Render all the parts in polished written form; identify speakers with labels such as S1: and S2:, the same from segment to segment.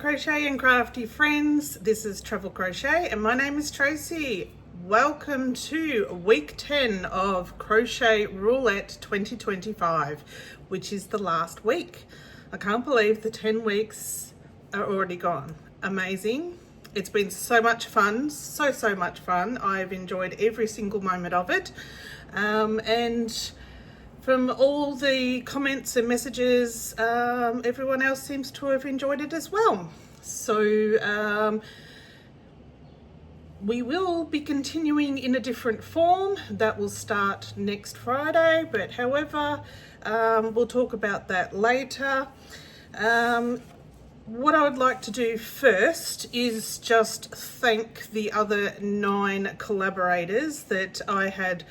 S1: crochet and crafty friends, this is Travel Crochet and my name is Tracy. Welcome to week 10 of Crochet Roulette 2025, which is the last week. I can't believe the 10 weeks are already gone. Amazing. It's been so much fun, so much fun. I've enjoyed every single moment of it. And from all the comments and messages, everyone else seems to have enjoyed it as well. So we will be continuing in a different form. That will start next Friday, but however, we'll talk about that later. What I would like to do first is just thank the other 9 collaborators that I had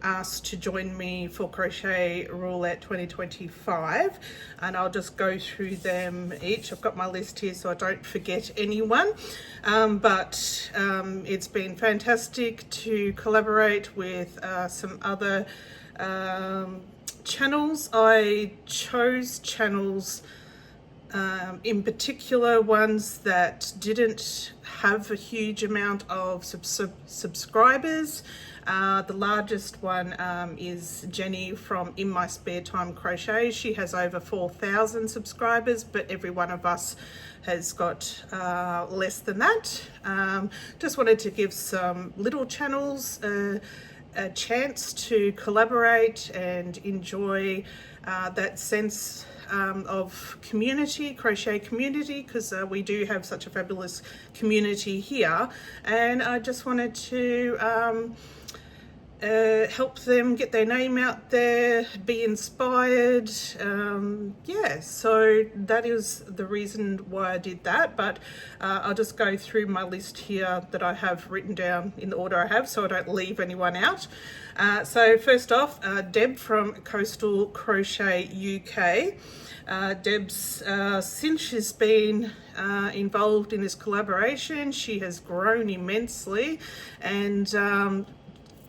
S1: asked to join me for Crochet Roulette 2025, and I'll just go through them each. I've got my list here so I don't forget anyone, but it's been fantastic to collaborate with some other channels. I chose channels in particular ones that didn't have a huge amount of subscribers. The largest one is Jenny from In My Spare Time Crochet. She has over 4,000 subscribers, but every one of us has got less than that. Just wanted to give some little channels a chance to collaborate and enjoy that sense of community, crochet community, because we do have such a fabulous community here, and I just wanted to help them get their name out there, be inspired. Yeah, so that is the reason why I did that, but I'll just go through my list here that I have written down in the order I have so I don't leave anyone out. So first off, Deb from Coastal Crochet UK. Deb's, since she's been involved in this collaboration, she has grown immensely, and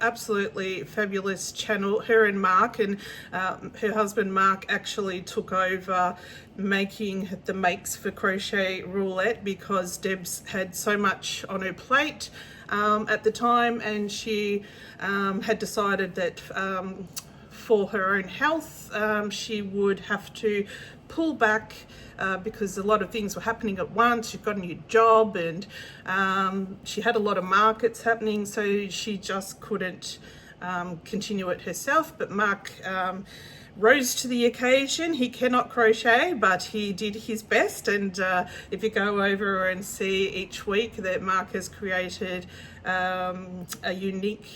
S1: absolutely fabulous channel. Her and Mark and her husband Mark actually took over making the makes for Crochet Roulette because Deb's had so much on her plate at the time, and she had decided that for her own health she would have to pull back because a lot of things were happening at once. She got a new job, and she had a lot of markets happening, so she just couldn't continue it herself. But Mark rose to the occasion. He cannot crochet, but he did his best, and if you go over and see each week that Mark has created a unique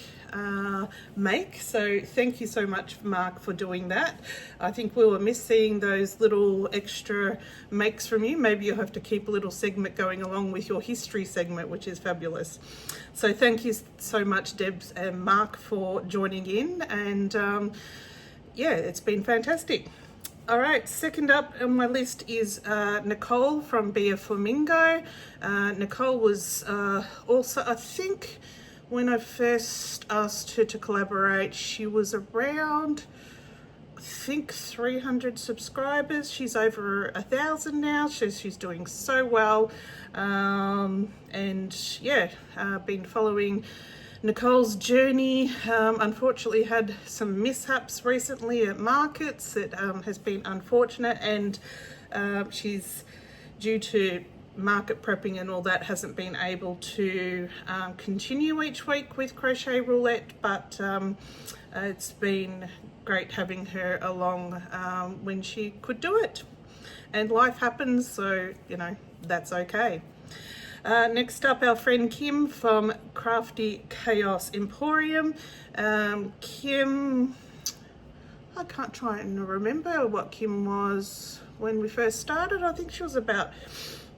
S1: make, so thank you so much, Mark, for doing that. I think we were missing those little extra makes from you. Maybe you'll have to keep a little segment going along with your history segment, which is fabulous. So thank you so much, Deb and Mark, for joining in, and yeah, it's been fantastic. All right, second up on my list is Nicole from Be a Flamingo. Nicole was also, I think, when I first asked her to collaborate, she was around, I think, 300 subscribers. She's over 1,000 now, so she's doing so well. And yeah, been following Nicole's journey. Unfortunately had some mishaps recently at markets that has been unfortunate, and she's, due to market prepping and all that, hasn't been able to continue each week with Crochet Roulette, but it's been great having her along when she could do it, and life happens, so you know, that's okay. Next up, our friend Kim from Crafty Chaos Emporium. Kim, I can't try and remember what Kim was when we first started. I think she was about,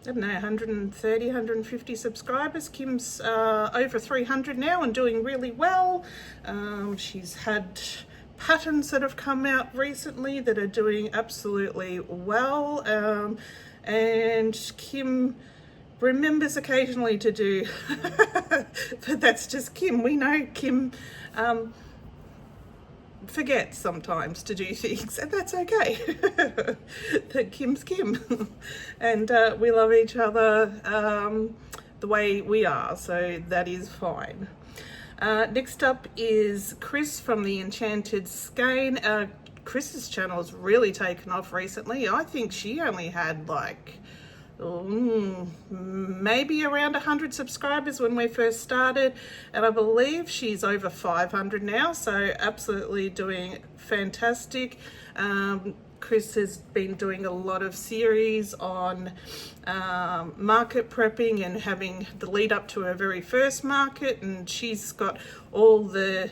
S1: I don't know, 130, 150 subscribers. Kim's over 300 now and doing really well. She's had patterns that have come out recently that are doing absolutely well. And Kim remembers occasionally to do, but that's just Kim. We know Kim forget sometimes to do things, and that's okay. That Kim's Kim. And we love each other the way we are, so that is fine. Next up is Chris from the Enchanted Skein. Chris's channel's really taken off recently. I think she only had like maybe around 100 subscribers when we first started, and I believe she's over 500 now, so absolutely doing fantastic. Chris has been doing a lot of series on market prepping and having the lead up to her very first market, and she's got all the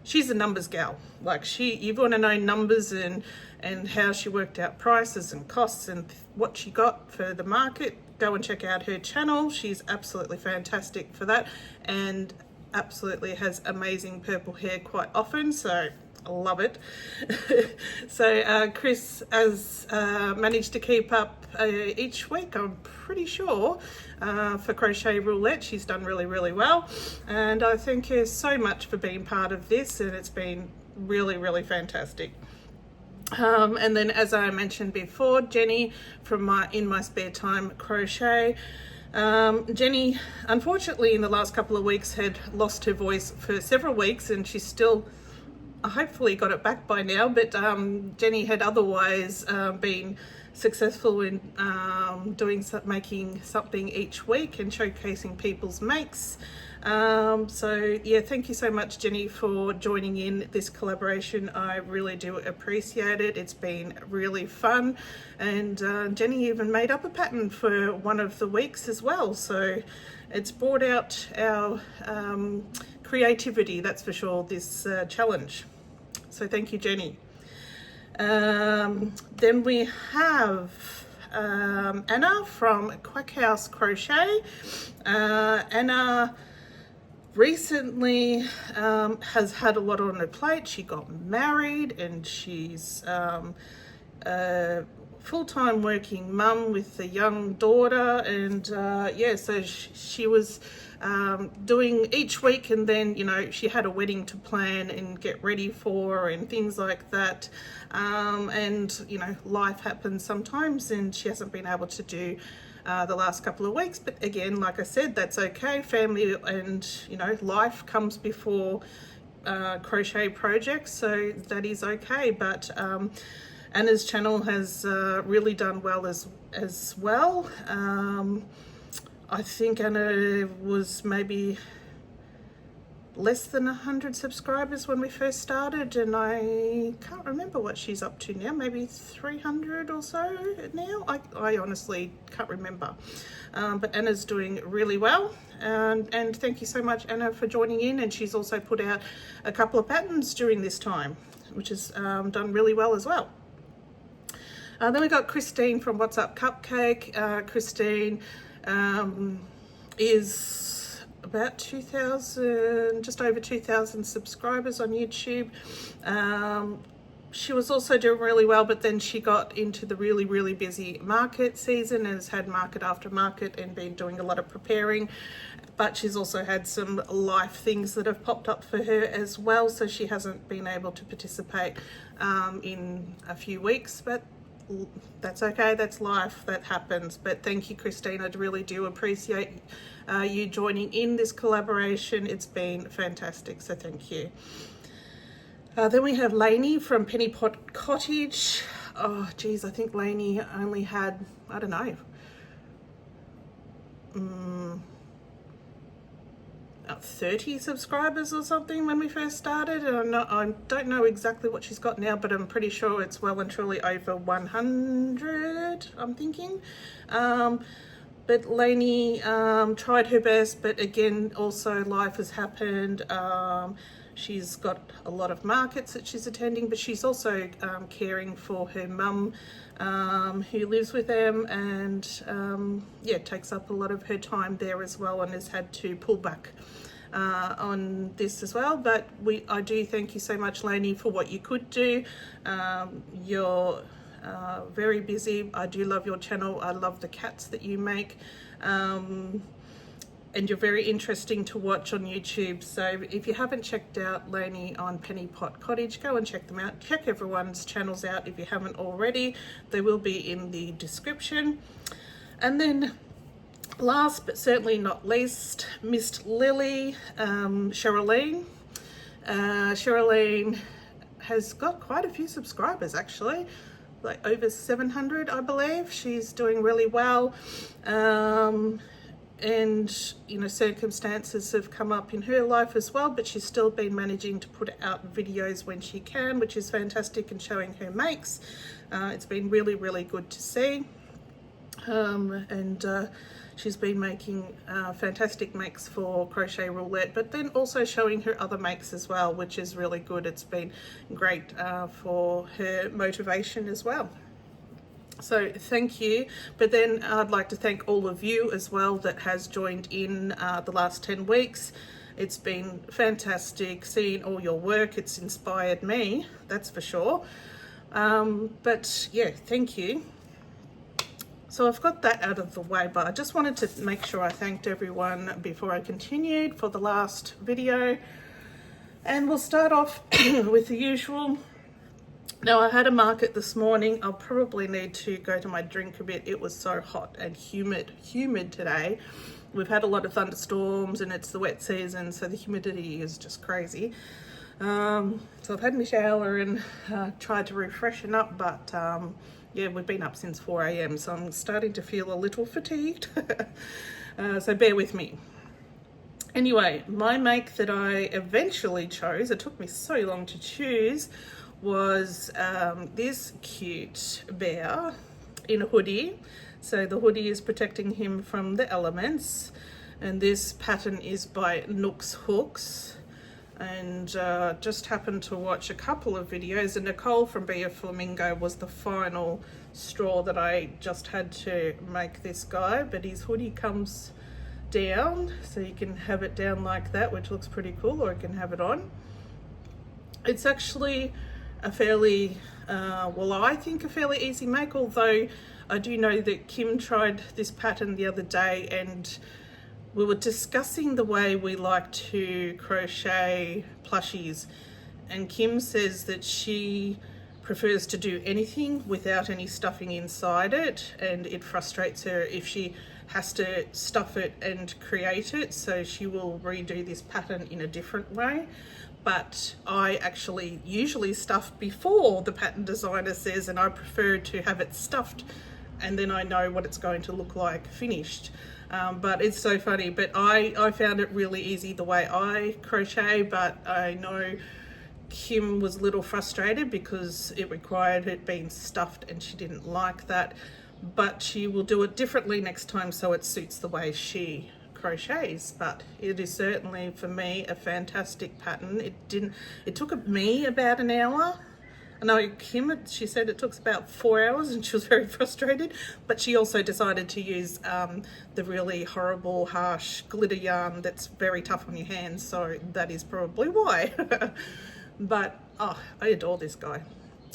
S1: she's a numbers gal. Like, you want to know numbers and how she worked out prices and costs and what she got for the market, go and check out her channel. She's absolutely fantastic for that, and absolutely has amazing purple hair quite often, so I love it. So Chris has managed to keep up each week, I'm pretty sure, for Crochet Roulette. She's done really, really well, and I thank her so much for being part of this, and it's been really, really fantastic. And then, as I mentioned before, Jenny from In My Spare Time Crochet. Jenny, unfortunately, in the last couple of weeks had lost her voice for several weeks, and she's still hopefully got it back by now, but Jenny had otherwise been successful in making something each week and showcasing people's makes. So yeah, thank you so much, Jenny, for joining in this collaboration. I really do appreciate it. It's been really fun, and Jenny even made up a pattern for one of the weeks as well, so it's brought out our creativity, that's for sure, this challenge. So thank you, Jenny. Then we have Anna from Quack House Crochet. Anna recently has had a lot on her plate. She got married, and she's a full-time working mum with a young daughter, and yeah, so she was doing each week, and then, you know, she had a wedding to plan and get ready for and things like that, and you know, life happens sometimes, and she hasn't been able to do the last couple of weeks, but again, like I said, that's okay. Family and, you know, life comes before crochet projects, so that is okay. But Anna's channel has really done well as well. I think Anna was maybe less than 100 subscribers when we first started, and I can't remember what she's up to now, maybe 300 or so now. I honestly can't remember, but Anna's doing really well, and thank you so much, Anna, for joining in. And she's also put out a couple of patterns during this time, which has done really well as well. Then we got Christine from What's Up Cupcake. Christine is about 2,000, just over 2,000 subscribers on YouTube. She was also doing really well, but then she got into the really, really busy market season and has had market after market and been doing a lot of preparing. But she's also had some life things that have popped up for her as well, so she hasn't been able to participate in a few weeks, but that's okay, that's life, that happens. But thank you, Christine, I really do appreciate you joining in this collaboration. It's been fantastic, so thank you. Then we have Lainey from Penny Pot Cottage. Oh geez, I think Lainey only had, I don't know, 30 subscribers or something when we first started. I don't know exactly what she's got now, but I'm pretty sure it's well and truly over 100, I'm thinking. But Lainey tried her best, but again, also life has happened. She's got a lot of markets that she's attending, but she's also caring for her mum who lives with them, and yeah, takes up a lot of her time there as well, and has had to pull back on this as well. But I do thank you so much, Lainey, for what you could do. You're very busy. I do love your channel. I love the cats that you make. and you're very interesting to watch on YouTube. So if you haven't checked out Lainey on Penny Pot Cottage, go and check them out. Check everyone's channels out if you haven't already. They will be in the description. And then last but certainly not least, Miss Lily, Elain. Elain has got quite a few subscribers actually, like over 700 I believe. She's doing really well. And you know, circumstances have come up in her life as well, but she's still been managing to put out videos when she can, which is fantastic, and showing her makes. It's been really, really good to see. She's been making fantastic makes for Crochet Roulette, but then also showing her other makes as well, which is really good. It's been great for her motivation as well. So thank you. But then I'd like to thank all of you as well that has joined in the last 10 weeks. It's been fantastic seeing all your work. It's inspired me, that's for sure. But yeah, thank you. So I've got that out of the way, but I just wanted to make sure I thanked everyone before I continued for the last video. And we'll start off with the usual. Now, I had a market this morning. I'll probably need to go to my drink a bit. It was so hot and humid today. We've had a lot of thunderstorms and it's the wet season, so the humidity is just crazy. So I've had my shower and tried to refreshen up, but yeah, we've been up since 4 a.m, so I'm starting to feel a little fatigued. So bear with me. Anyway, my make that I eventually chose, it took me so long to choose, was this cute bear in a hoodie. So the hoodie is protecting him from the elements, and this pattern is by Nooks Hooks. And just happened to watch a couple of videos, and Nicole from Be a Flamingo was the final straw that I just had to make this guy. But his hoodie comes down, so you can have it down like that, which looks pretty cool, or you can have it on. It's actually a fairly, well, I think a fairly easy make, although I do know that Kim tried this pattern the other day, and we were discussing the way we like to crochet plushies, and Kim says that she prefers to do anything without any stuffing inside it, and it frustrates her if she has to stuff it and create it, so she will redo this pattern in a different way. But I actually usually stuff before the pattern designer says, and I prefer to have it stuffed and then I know what it's going to look like finished. But it's so funny, but I found it really easy the way I crochet, but I know Kim was a little frustrated because it required it being stuffed and she didn't like that, but she will do it differently next time so it suits the way she crochets. But it is certainly for me a fantastic pattern. It took me about an hour. I know Kim, she said it took about 4 hours and she was very frustrated, but she also decided to use the really horrible, harsh glitter yarn that's very tough on your hands, so that is probably why. But oh, I adore this guy.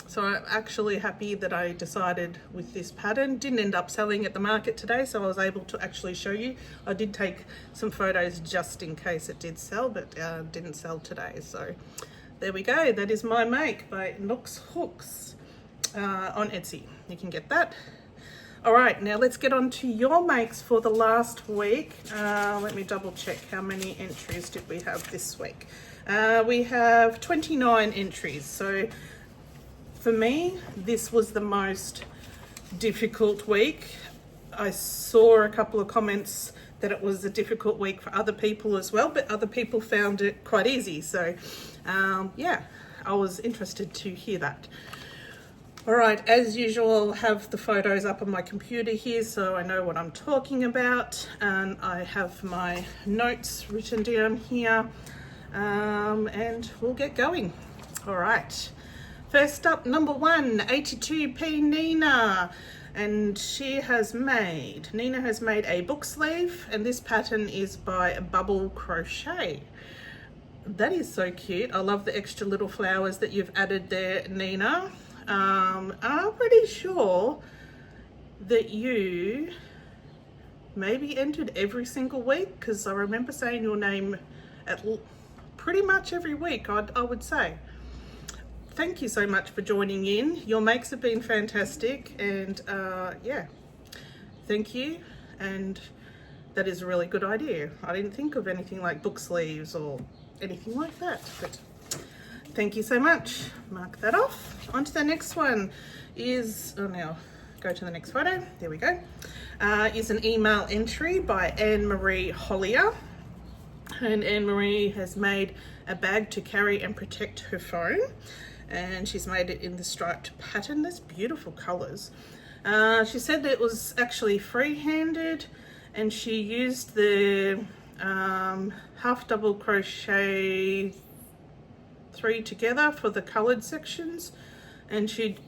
S1: So I'm actually happy that I decided with this pattern. Didn't end up selling at the market today, so I was able to actually show you. I did take some photos just in case it did sell, but didn't sell today. So there we go. That is my make by Nooks Hooks on Etsy. You can get that. All right, now let's get on to your makes for the last week. Let me double check how many entries did we have this week. We have 29 entries. So for me, this was the most difficult week. I saw a couple of comments that it was a difficult week for other people as well, but other people found it quite easy. So yeah, I was interested to hear that. All right, as usual, I'll have the photos up on my computer here so I know what I'm talking about, and I have my notes written down here, and we'll get going. All right, first up, number 1, 82p Nina, and Nina has made a book sleeve, and this pattern is by Bubble Crochet. That is so cute. I love the extra little flowers that you've added there, Nina. I'm pretty sure that you maybe entered every single week, because I remember saying your name at pretty much every week, I would say. Thank you so much for joining in. Your makes have been fantastic, and yeah, thank you. And that is a really good idea. I didn't think of anything like book sleeves or anything like that, but thank you so much. Mark that off. On to the next one is, oh, now go to the next photo. There we go. Is an email entry by Anne-Marie Hollier. And Anne-Marie has made a bag to carry and protect her phone. And she's made it in the striped pattern. There's beautiful colours. She said that it was actually free-handed, and she used the half double crochet 3 together for the coloured sections, and she'd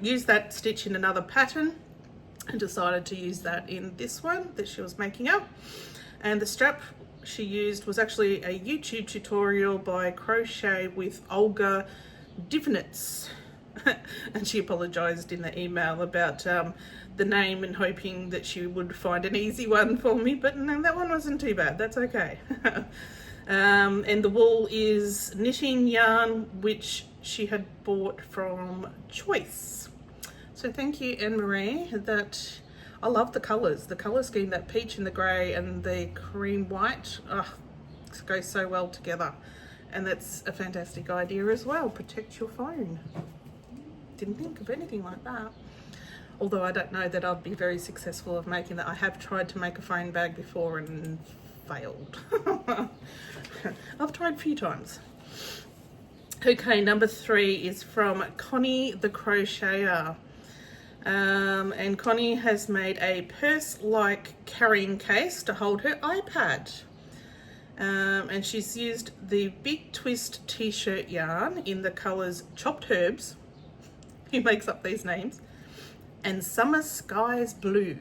S1: used that stitch in another pattern and decided to use that in this one that she was making up. And the strap she used was actually a YouTube tutorial by Crochet with Olga Divnitz. And she apologised in the email about the name and hoping that she would find an easy one for me, but no, that one wasn't too bad. That's okay. And the wool is knitting yarn, which she had bought from Choice. So thank you, Anne-Marie. That I love the colours. The colour scheme, that peach and the grey and the cream white, goes so well together. And that's a fantastic idea as well. Protect your phone. Didn't think of anything like that. Although I don't know that I'd be very successful of making that. I have tried to make a phone bag before and failed. I've tried a few times. Okay, number 3 is from Connie the Crocheter. And Connie has made a purse-like carrying case to hold her iPad. And she's used the Big Twist t-shirt yarn in the colours Chopped Herbs, who makes up these names, and Summer Skies Blue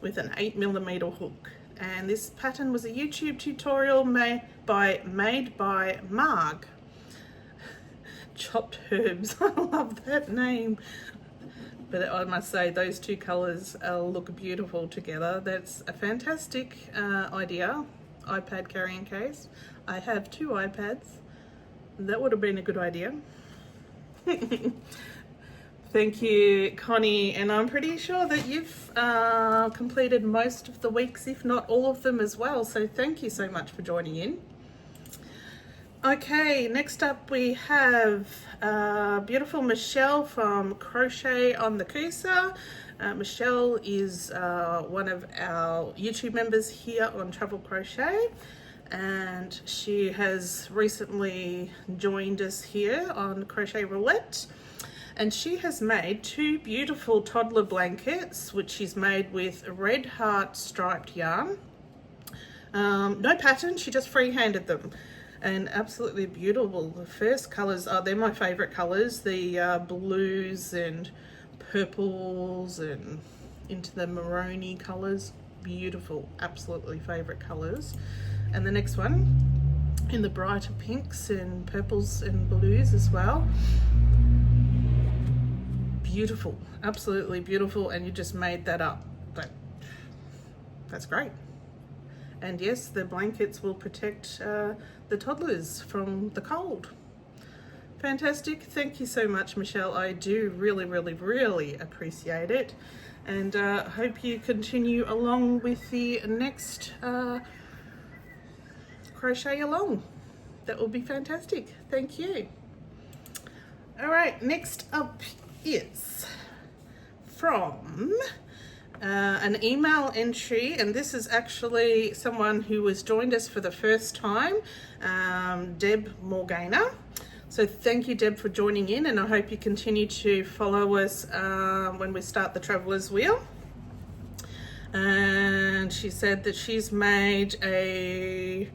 S1: with an 8mm hook. And this pattern was a YouTube tutorial made by Marg. Chopped Herbs. I love that name. But I must say those two colours look beautiful together. That's a fantastic idea. iPad carrying case. I have 2 iPads. That would have been a good idea. Thank you, Connie, and I'm pretty sure that you've completed most of the weeks, if not all of them as well, so thank you so much for joining in. Okay, next up we have beautiful Michelle from Crochet on the Coosa. Michelle is one of our YouTube members here on Travel Crochet, and she has recently joined us here on Crochet Roulette. And she has made 2 beautiful toddler blankets, which she's made with Red Heart striped yarn. No pattern, she just freehanded them. And absolutely beautiful. The first colours they're my favourite colours. The blues and purples and into the maroony colours. Beautiful, absolutely favourite colours. And the next one in the brighter pinks and purples and blues as well. Beautiful, absolutely beautiful, and you just made that up. That's great. And yes, the blankets will protect the toddlers from the cold. Fantastic. Thank you so much, Michelle. I do really, really, really appreciate it, and hope you continue along with the next crochet along. That will be fantastic. Thank you. All right, next up is from an email entry, and this is actually someone who has joined us for the first time, Deb Morgana. So thank you, Deb, for joining in, and I hope you continue to follow us when we start the Traveller's Wheel. And she said that she's made a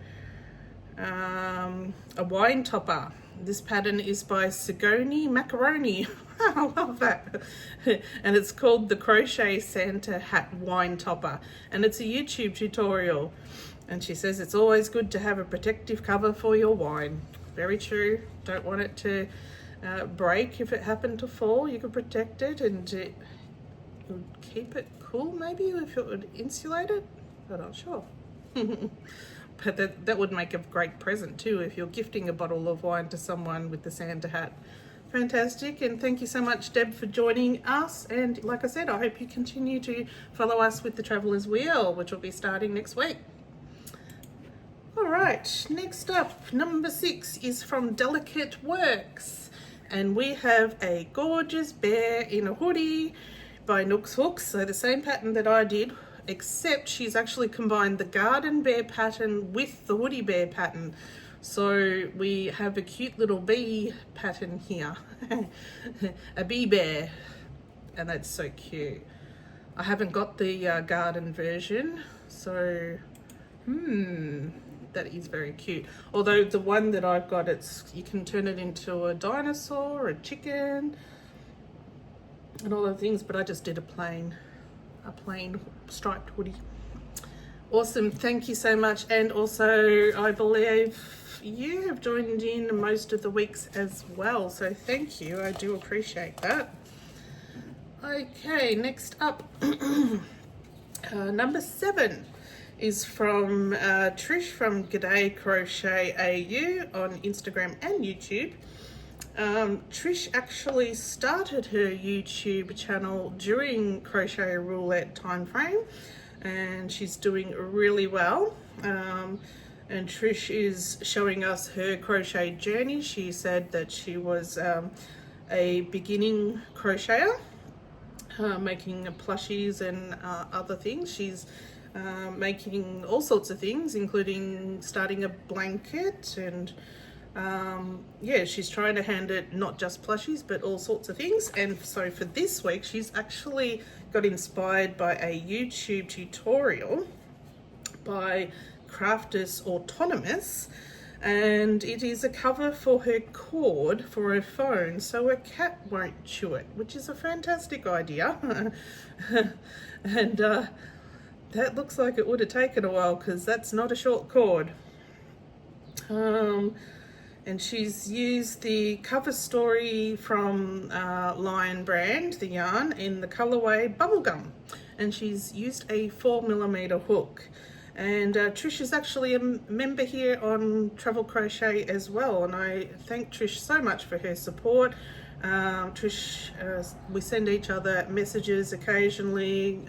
S1: wine topper. This pattern is by Sigoni Macaroni. I love that. And it's called the Crochet Santa Hat Wine Topper. And it's a YouTube tutorial. And she says it's always good to have a protective cover for your wine. Very true. Don't want it to break if it happened to fall. You could protect it, and it would keep it cool maybe if it would insulate it. I'm not sure. But that would make a great present too if you're gifting a bottle of wine to someone with the Santa hat. Fantastic, and thank you so much, Deb, for joining us. And like I said, I hope you continue to follow us with the Traveller's Wheel, which will be starting next week. All right, next up, number 6 is from Delicate Works, and we have a gorgeous bear in a hoodie by Nooks Hooks, so the same pattern that I did, except she's actually combined the garden bear pattern with the hoodie bear pattern. So we have a cute little bee pattern here, a bee bear, and that's so cute. I haven't got the garden version, so that is very cute. Although the one that I've got, you can turn it into a dinosaur, a chicken, and all the things, but I just did a plain striped hoodie. Awesome, thank you so much. And also I believe you have joined in most of the weeks as well, so thank you, I do appreciate that. Okay, next up, number 7 is from Trish from Gday Crochet AU on Instagram and YouTube. Trish actually started her YouTube channel during Crochet Roulette time frame, and she's doing really well. And Trish is showing us her crochet journey. She said that she was a beginning crocheter, making plushies and other things. She's making all sorts of things, including starting a blanket, and yeah, she's trying to hand it not just plushies but all sorts of things. And so for this week she's actually got inspired by a YouTube tutorial by Crafters Autonomous, and it is a cover for her cord for her phone so a cat won't chew it, which is a fantastic idea. And that looks like it would have taken a while because that's not a short cord. And she's used the cover story from Lion brand, the yarn, in the colorway Bubblegum, and she's used a 4mm hook. And Trish is actually a member here on Travel Crochet as well, and I thank Trish so much for her support. Trish, we send each other messages occasionally.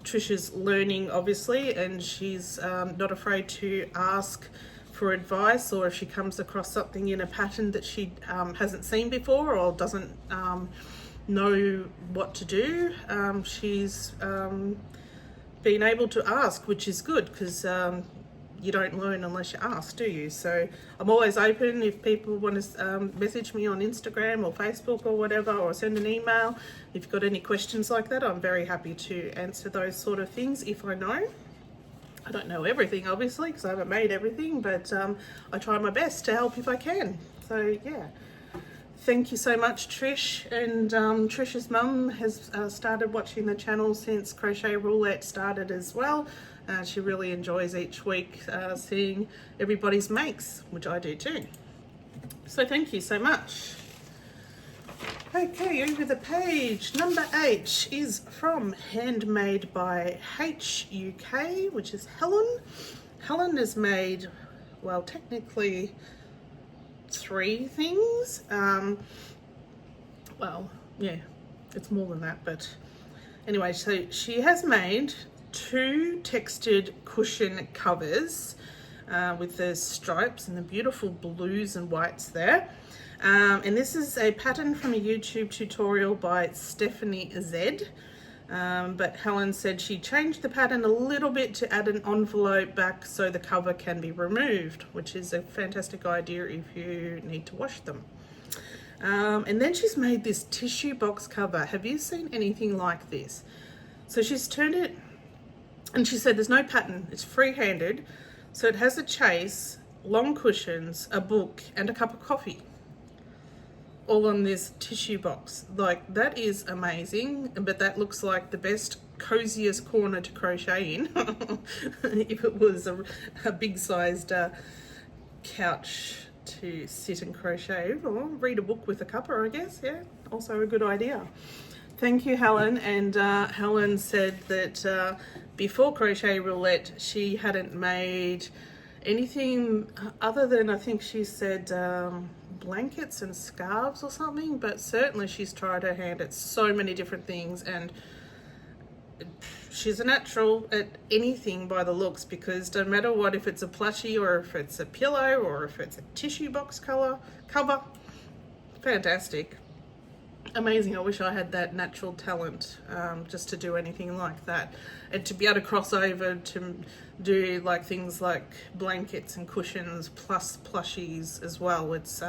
S1: Trish is learning, obviously, and she's not afraid to ask for advice, or if she comes across something in a pattern that she hasn't seen before or doesn't know what to do. She's been able to ask, which is good, because you don't learn unless you ask, do you? So I'm always open if people want to message me on Instagram or Facebook or whatever, or send an email. If you've got any questions like that, I'm very happy to answer those sort of things if I know. I don't know everything, obviously, because I haven't made everything, but I try my best to help if I can. So yeah, thank you so much, Trish. And Trish's mum has started watching the channel since Crochet Roulette started as well. She really enjoys each week seeing everybody's makes, which I do too. So thank you so much. Okay, over the page, number 8 is from Handmade by H UK, which is Helen. Helen has made, well, technically 3 things. Well, yeah, it's more than that, but anyway, so she has made 2 textured cushion covers with the stripes and the beautiful blues and whites there. And this is a pattern from a YouTube tutorial by Stephanie Z. But Helen said she changed the pattern a little bit to add an envelope back so the cover can be removed, which is a fantastic idea if you need to wash them. And then she's made this tissue box cover. Have you seen anything like this? So she's turned it, and she said there's no pattern, it's free-handed. So it has a chase, long cushions, a book, and a cup of coffee, all on this tissue box. Like, that is amazing, but that looks like the best, coziest corner to crochet in. If it was a big sized couch to sit and crochet, or read a book with a cuppa, I guess. Yeah, also a good idea. Thank you, Helen. And Helen said that before Crochet Roulette, she hadn't made anything other than, I think she said blankets and scarves or something, but certainly she's tried her hand at so many different things, and she's a natural at anything by the looks, because no matter what, if it's a plushie or if it's a pillow or if it's a tissue box cover, fantastic. Amazing. I wish I had that natural talent just to do anything like that, and to be able to cross over to do like things like blankets and cushions plus plushies as well. It's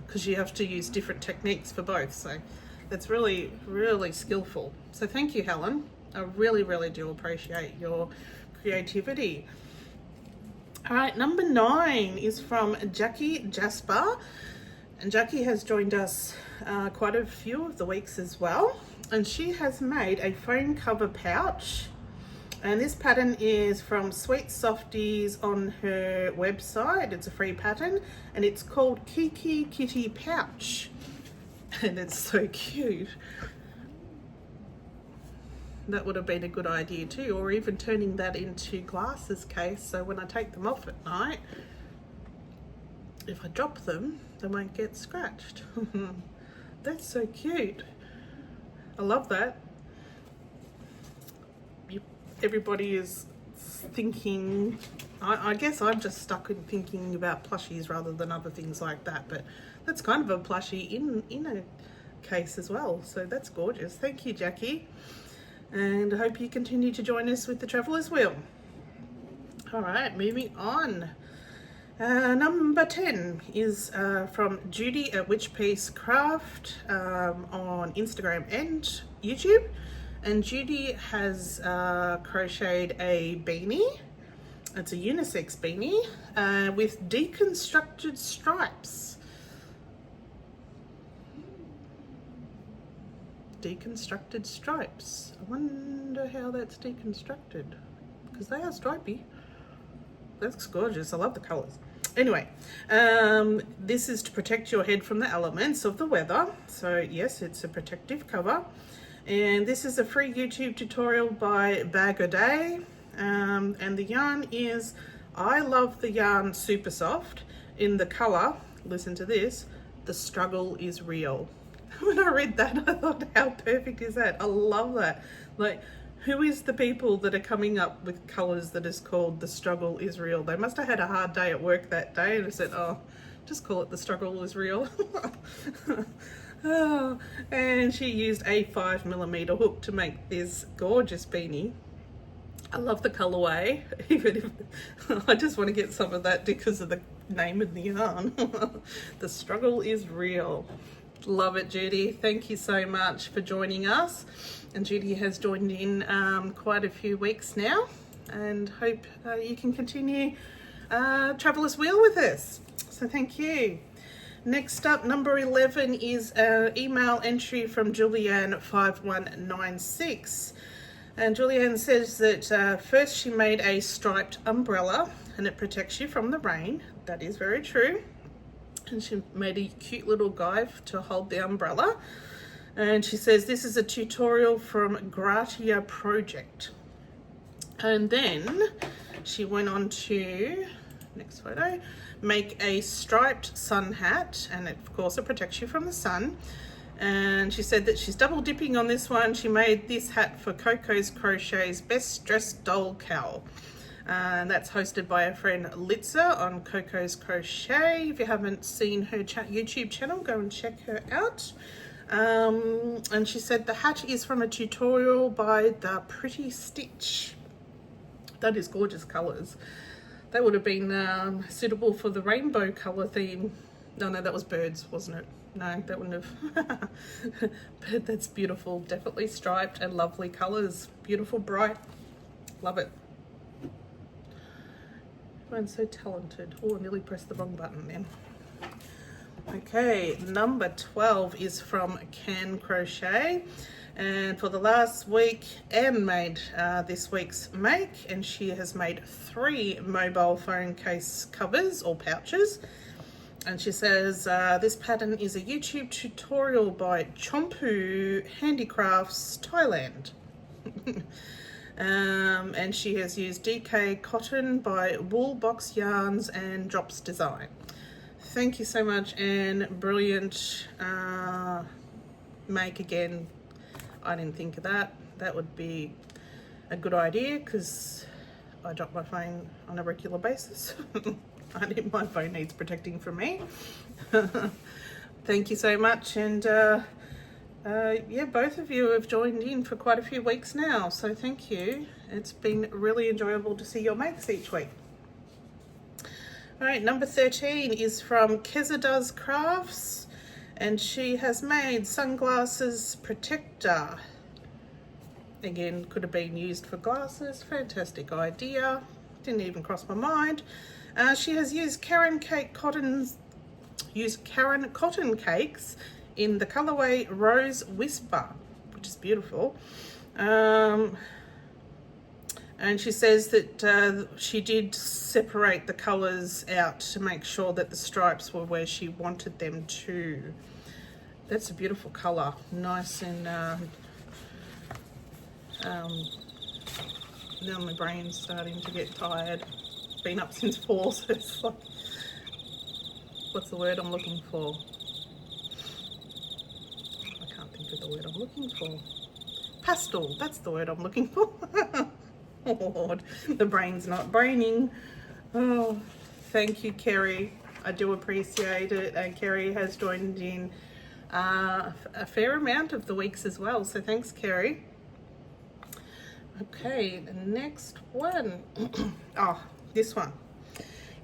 S1: because you have to use different techniques for both, so that's really, really skillful. So thank you, Helen. I really, really do appreciate your creativity. All right, number 9 is from Jackie Jasper. And Jackie has joined us quite a few of the weeks as well. And she has made a phone cover pouch. And this pattern is from Sweet Softies on her website. It's a free pattern. And it's called Kiki Kitty Pouch. And it's so cute. That would have been a good idea too, or even turning that into glasses case, so when I take them off at night, if I drop them, they won't get scratched. That's so cute. I love that. Everybody is thinking, I guess I'm just stuck in thinking about plushies rather than other things like that, but that's kind of a plushie in a case as well, so that's gorgeous. Thank you, Jackie. And I hope you continue to join us with the Traveller's Wheel. All right, moving on. Number 10 is from Judy at Witch Piece Craft on Instagram and YouTube. And Judy has crocheted a beanie. It's a unisex beanie with deconstructed stripes. Deconstructed stripes. I wonder how that's deconstructed, because they are stripy. That's gorgeous. I love the colors. Anyway, this is to protect your head from the elements of the weather. So yes, it's a protective cover. And this is a free YouTube tutorial by Gday. And the yarn is, I love the yarn Super Soft in the color, listen to this, The Struggle is Real. When I read that, I thought, how perfect is that? I love that. Like, who is the people that are coming up with colours that is called The Struggle is Real? They must have had a hard day at work that day and said, oh, just call it The Struggle is Real. Oh, and she used a 5mm hook to make this gorgeous beanie. I love the colourway, even if I just want to get some of that because of the name of the yarn. The Struggle is Real. Love it, Judy. Thank you so much for joining us. And Judy has joined in quite a few weeks now, and hope you can continue Traveller's Wheel with us. So thank you. Next up, number 11 is an email entry from Julianne5196. And Julianne says that first she made a striped umbrella and it protects you from the rain. That is very true. And she made a cute little guide to hold the umbrella. And she says this is a tutorial from Gratia Project. And then she went on to, next photo, make a striped sun hat, and of course it protects you from the sun. And she said that she's double dipping on this one. She made this hat for Coco's Crochet's Best Dressed Doll Cowl. And that's hosted by a friend Litza on Coco's Crochet. If you haven't seen her YouTube channel, go and check her out. And she said the hat is from a tutorial by The Pretty Stitch. That is gorgeous colours. That would have been suitable for the rainbow colour theme. No, that was birds, wasn't it? No, that wouldn't have. But that's beautiful. Definitely striped and lovely colours. Beautiful, bright. Love it. Everyone's so talented. Oh, I nearly pressed the wrong button then. Okay, number 12 is from Can Crochet. And for the last week, Anne made this week's make, and she has made 3 mobile phone case covers or pouches. And she says this pattern is a YouTube tutorial by Chompu Handicrafts, Thailand. and she has used DK Cotton by Wool Box Yarns and Drops Design. Thank you so much, Anne. Brilliant make again. I didn't think of that. That would be a good idea because I drop my phone on a regular basis. My phone needs protecting from me. Thank you so much, and yeah, both of you have joined in for quite a few weeks now, so thank you. It's been really enjoyable to see your makes each week. All right, number 13 is from Keza Does Crafts, and she has made sunglasses protector. Again, could have been used for glasses. Fantastic idea. Didn't even cross my mind. She has used Karen cotton cakes in the colorway Rose Whisper, which is beautiful. And she says that she did separate the colors out to make sure that the stripes were where she wanted them to. That's a beautiful color. Nice and now my brain's starting to get tired. Been up since 4, so it's like, what's the word I'm looking for? I can't think of the word I'm looking for. Pastel, that's the word I'm looking for. Oh Lord, the brain's not braining. Oh, thank you, Kerry. I do appreciate it. And Kerry has joined in a fair amount of the weeks as well, so thanks, Kerry. Okay, the next one. Oh, this one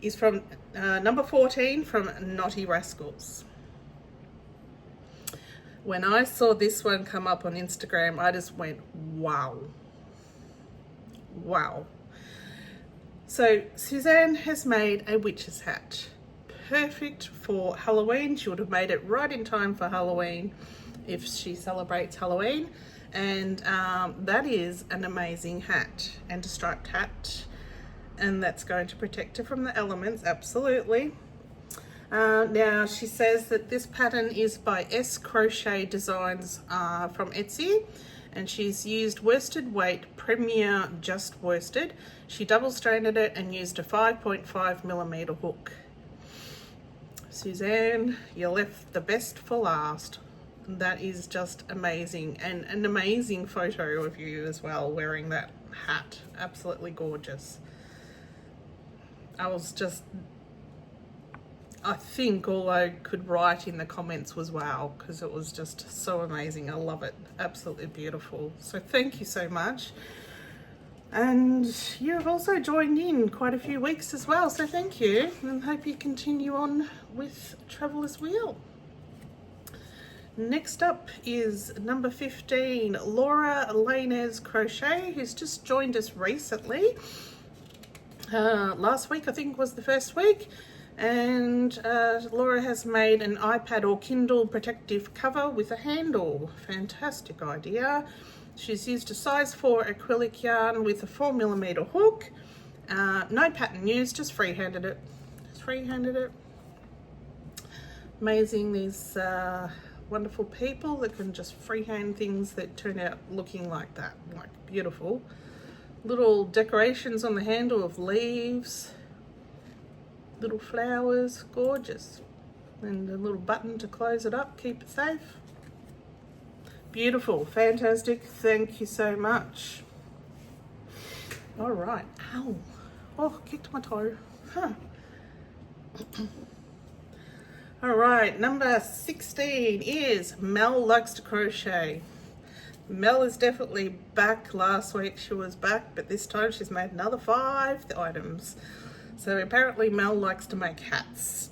S1: is from number 14 from Naughty Rascals. When I saw this one come up on Instagram, I just went, wow. Wow. So Suzanne has made a witch's hat. Perfect for Halloween. She would have made it right in time for Halloween if she celebrates Halloween. And that is an amazing hat and a striped hat, and that's going to protect her from the elements, absolutely. Now she says that this pattern is by S Crochet Designs from Etsy, and she's used worsted weight Premier Just Worsted. She double stranded it and used a 5.5mm hook. Suzanne, you left the best for last. That is just amazing, and an amazing photo of you as well wearing that hat. Absolutely gorgeous. I think all I could write in the comments was wow, because it was just so amazing. I love it. Absolutely beautiful. So thank you so much. And you've also joined in quite a few weeks as well, so thank you, and hope you continue on with Traveller's Wheel. Next up is number 15, Laura Lainez Crochet, who's just joined us recently. Last week I think was the first week, and Laura has made an iPad or Kindle protective cover with a handle. Fantastic idea. She's used a size 4 acrylic yarn with a 4mm hook. No pattern used, just freehanded it. Amazing, these wonderful people that can just freehand things that turn out looking like that, like beautiful. Little decorations on the handle of leaves, little flowers, gorgeous. And a little button to close it up, keep it safe. Beautiful, fantastic, thank you so much. All right, ow, oh, kicked my toe, huh. All right, number 16 is Mel Likes to Crochet. Mel is definitely back. Last week she was back, but this time she's made another 5 items. So apparently Mel likes to make hats.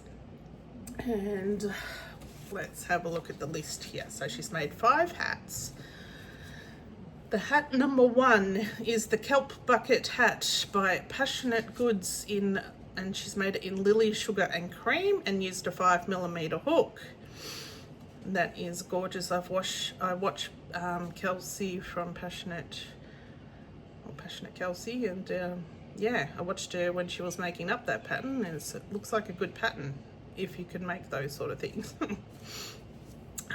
S1: And let's have a look at the list here. So she's made 5 hats. The hat number 1 is the Kelp Bucket hat by Passionate Goods and she's made it in Lily Sugar and Cream and used a 5mm hook. That is gorgeous. I watch Kelsey from Passionate Kelsey, and yeah, I watched her when she was making up that pattern, and it looks like a good pattern if you can make those sort of things.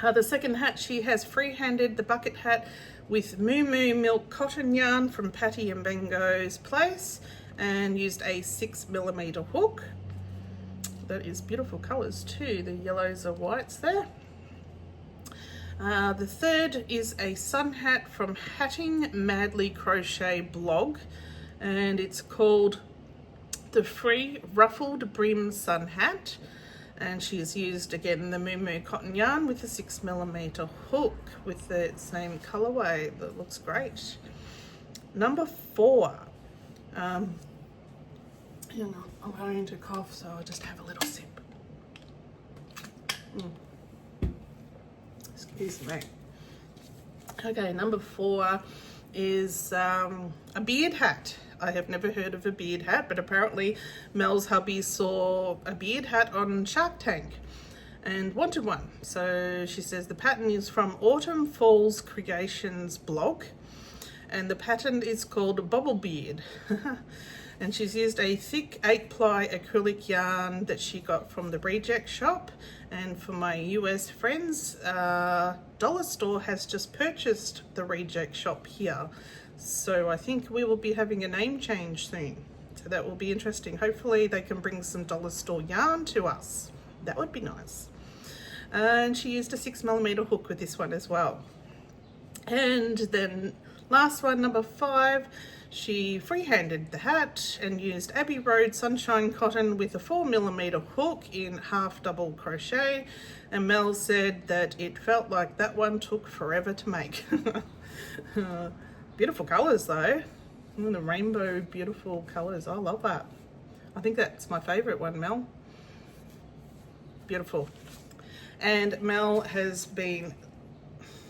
S1: The second hat, she has freehanded the bucket hat with Moo Moo Milk cotton yarn from Patty and Bengo's place and used a 6mm hook. That is beautiful colours too, the yellows or whites there. The third is a sun hat from Hatting Madly Crochet blog, and it's called the Free Ruffled Brim Sun Hat, and she's used again the Moo Moo cotton yarn with a 6mm hook with the same colorway. That looks great. Number 4. Hang on, I'm going to cough, so I'll just have a little sip. Excuse me. Okay, number 4 is a beard hat. I have never heard of a beard hat, but apparently Mel's hubby saw a beard hat on Shark Tank and wanted one. So she says the pattern is from Autumn Falls Creations blog, and the pattern is called Bobble Beard. And she's used a thick 8-ply acrylic yarn that she got from the Reject Shop. And for my US friends, Dollar Store has just purchased the Reject Shop here. So I think we will be having a name change soon. So that will be interesting. Hopefully they can bring some Dollar Store yarn to us. That would be nice. And she used a 6mm hook with this one as well. And then last one, number 5, she freehanded the hat and used Abbey Road Sunshine Cotton with a 4mm hook in half double crochet. And Mel said that it felt like that one took forever to make. Beautiful colours though. The rainbow beautiful colours. I love that. I think that's my favourite one, Mel. Beautiful. And Mel has been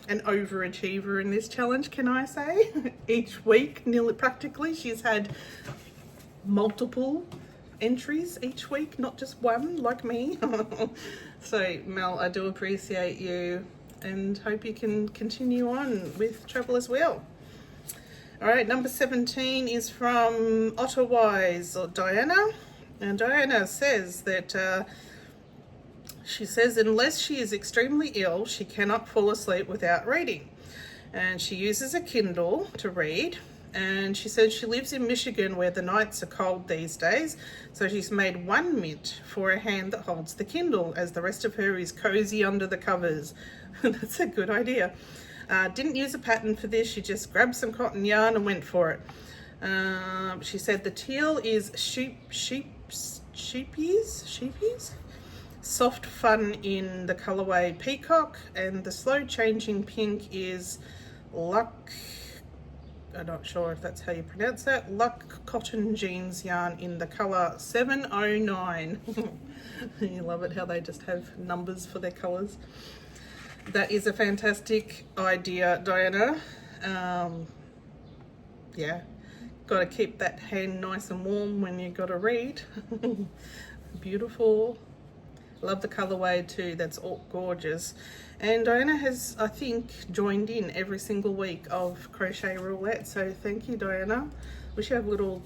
S1: an overachiever in this challenge, can I say? Each week, nearly practically, she's had multiple entries each week, not just one like me. So Mel, I do appreciate you and hope you can continue on with travel as well. All right, number 17 is from Ottawise or Diana, and Diana says that she says unless she is extremely ill, she cannot fall asleep without reading. And she uses a Kindle to read. And she says she lives in Michigan where the nights are cold these days. So she's made one mitt for a hand that holds the Kindle as the rest of her is cozy under the covers. That's a good idea. Didn't use a pattern for this. She just grabbed some cotton yarn and went for it. She said the teal is sheepies. Soft fun in the colorway Peacock, and the slow changing pink is Luck, I'm not sure if that's how you pronounce that, Luck Cotton Jeans yarn in the color 709. You love it how they just have numbers for their colors. That is a fantastic idea, Diana. Yeah, got to keep that hand nice and warm when you got to read. Beautiful. Love the colorway too, that's all gorgeous. And Diana has, I think, joined in every single week of Crochet Roulette, so thank you, Diana. We should have little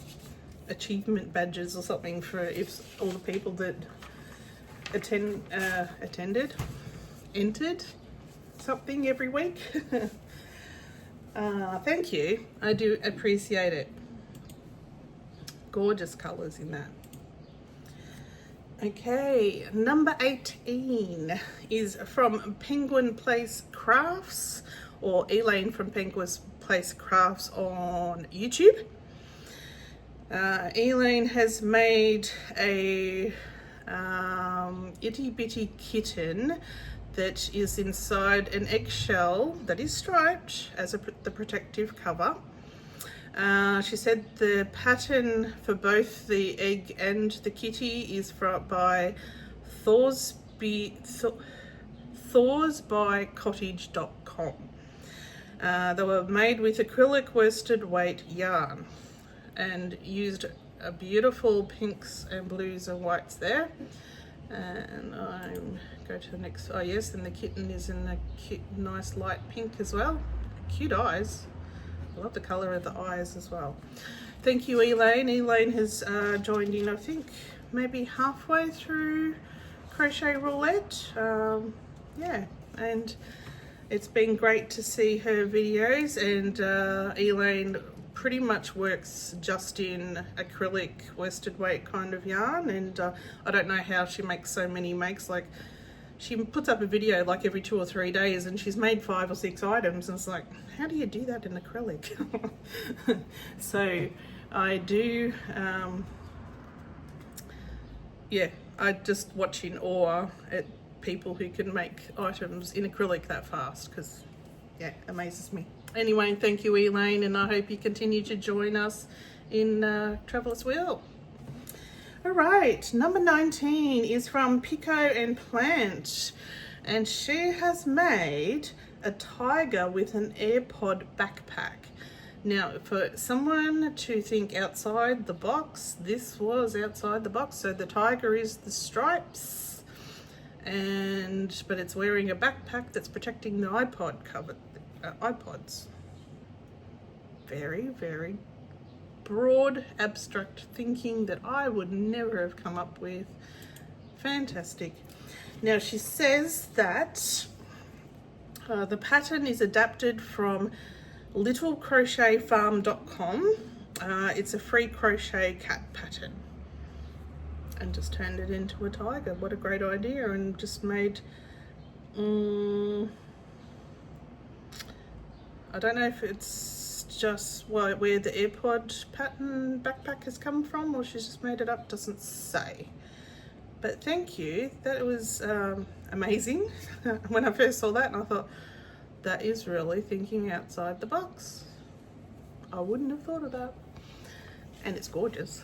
S1: achievement badges or something for if all the people that entered something every week. Thank you, I do appreciate it. Gorgeous colors in that. Okay, number 18 is from Penguin Place Crafts, or Elain from Penguin Place Crafts on YouTube. Elain has made a itty bitty kitten that is inside an eggshell that is striped as the protective cover. She said the pattern for both the egg and the kitty is by thorsbycottage.com. They were made with acrylic worsted weight yarn and used a beautiful pinks and blues and whites there. And I go to the next, oh yes, and the kitten is in a nice light pink as well. Cute eyes. I love the colour of the eyes as well. Thank you, Elain. Elain has joined in, I think, maybe halfway through Crochet Roulette. Yeah, and it's been great to see her videos. And Elain pretty much works just in acrylic worsted weight kind of yarn, and I don't know how she makes so many makes. Like, she puts up a video like every 2 or 3 days and she's made 5 or 6 items, and it's like, how do you do that in acrylic? So I do, yeah, I just watch in awe at people who can make items in acrylic that fast, because yeah, amazes me. Anyway, thank you, Elain, and I hope you continue to join us in Traveller's Wheel. All right, number 19 is from Pico and Plant, and she has made a tiger with an AirPod backpack. Now, for someone to think outside the box, this was outside the box. So the tiger is the stripes, but it's wearing a backpack that's protecting the iPod cover. iPods. Very, very broad, abstract thinking that I would never have come up with. Fantastic. Now, she says that the pattern is adapted from littlecrochetfarm.com. It's a free crochet cat pattern, and just turned it into a tiger. What a great idea. And just made I don't know if it's just where the AirPod pattern backpack has come from, or she's just made it up, doesn't say. But thank you, that was amazing. When I first saw that, and I thought, that is really thinking outside the box. I wouldn't have thought of that. And it's gorgeous.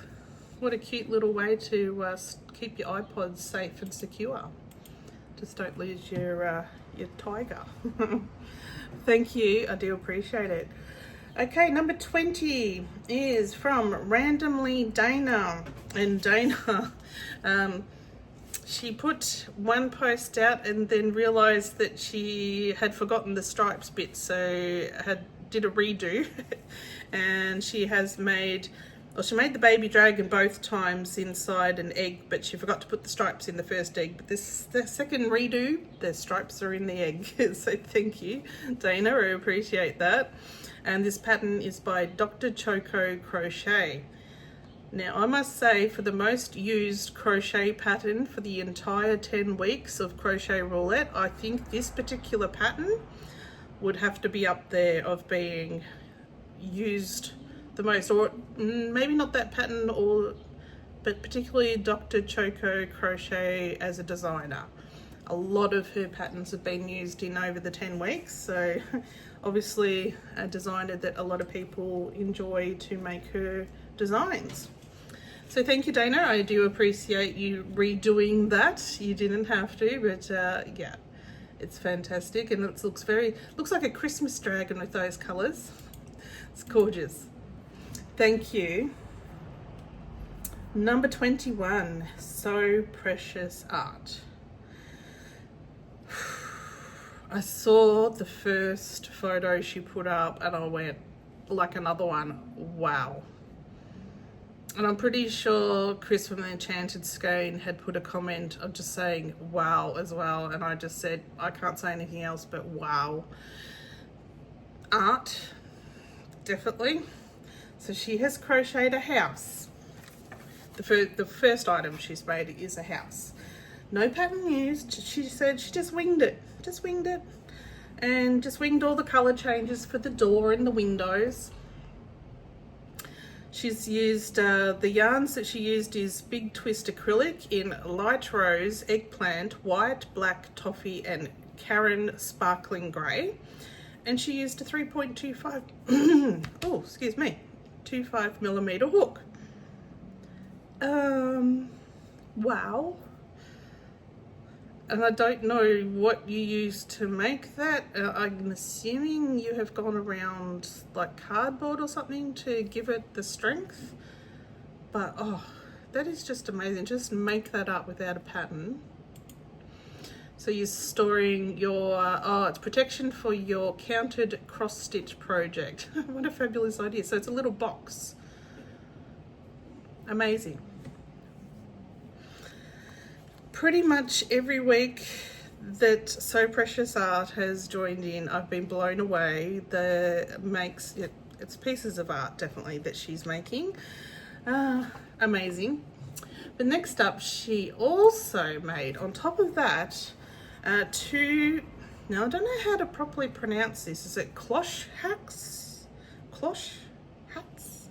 S1: What a cute little way to keep your iPods safe and secure. Just don't lose your tiger. Thank you, I do appreciate it. Okay, number 20 is from Randomly Dana. And Dana, she put one post out and then realized that she had forgotten the stripes bit, so did a redo. And she has made, well, she made the baby dragon both times inside an egg, but she forgot to put the stripes in the first egg. But the second redo, the stripes are in the egg. So thank you, Dana, I appreciate that. And this pattern is by Dr. Choco Crochet. Now, I must say, for the most used crochet pattern for the entire 10 weeks of Crochet Roulette, I think this particular pattern would have to be up there of being used the most, or maybe not that pattern, but particularly Dr. Choco Crochet as a designer. A lot of her patterns have been used in over the 10 weeks, so obviously a designer that a lot of people enjoy to make her designs. So thank you, Dana. I do appreciate you redoing that. You didn't have to, but yeah, it's fantastic, and it looks like a Christmas dragon with those colours. It's gorgeous. Thank you. Number 21, So Precious Art. I saw the first photo she put up and I went, like another one, wow. And I'm pretty sure Chris from the Enchanted Skein had put a comment of just saying wow as well, and I just said, I can't say anything else but wow. Art, definitely. So she has crocheted a house. The first item she's made is a house. No pattern used. She said she just winged it. And just winged all the colour changes for the door and the windows. She's used, the yarns that she used is Big Twist Acrylic in Light Rose, Eggplant, White, Black, Toffee and Karen Sparkling Grey. And she used a 3.25, oh, excuse me, 25mm hook. Wow. And I don't know what you used to make that. I'm assuming you have gone around like cardboard or something to give it the strength. But oh, that is just amazing. Just make that up without a pattern. So you're storing your, it's protection for your counted cross stitch project. What a fabulous idea. So it's a little box. Amazing. Pretty much every week that So Precious Art has joined in. I've been blown away. It's pieces of art definitely that she's making. Amazing. But next up, she also made, on top of that, two, now I don't know how to properly pronounce this. Is it cloche hats? Cloche hats?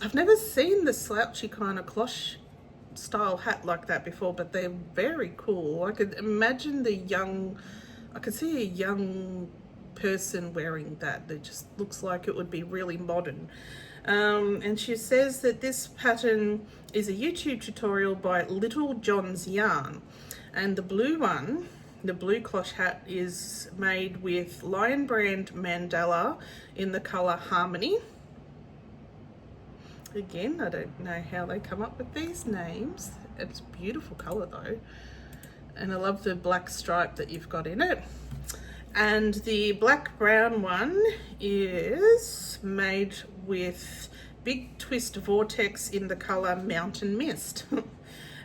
S1: I've never seen the slouchy kind of cloche style hat like that before, but they're very cool. I could imagine I could see a young person wearing that. It just looks like it would be really modern. And she says that this pattern is a YouTube tutorial by Little John's Yarn, and the blue one, the blue cloche hat, is made with Lion Brand mandala in the colour Harmony. Again, I don't know how they come up with these names. It's a beautiful colour though, and I love the black stripe that you've got in it. And the black brown one is made with Big Twist Vortex in the colour Mountain Mist.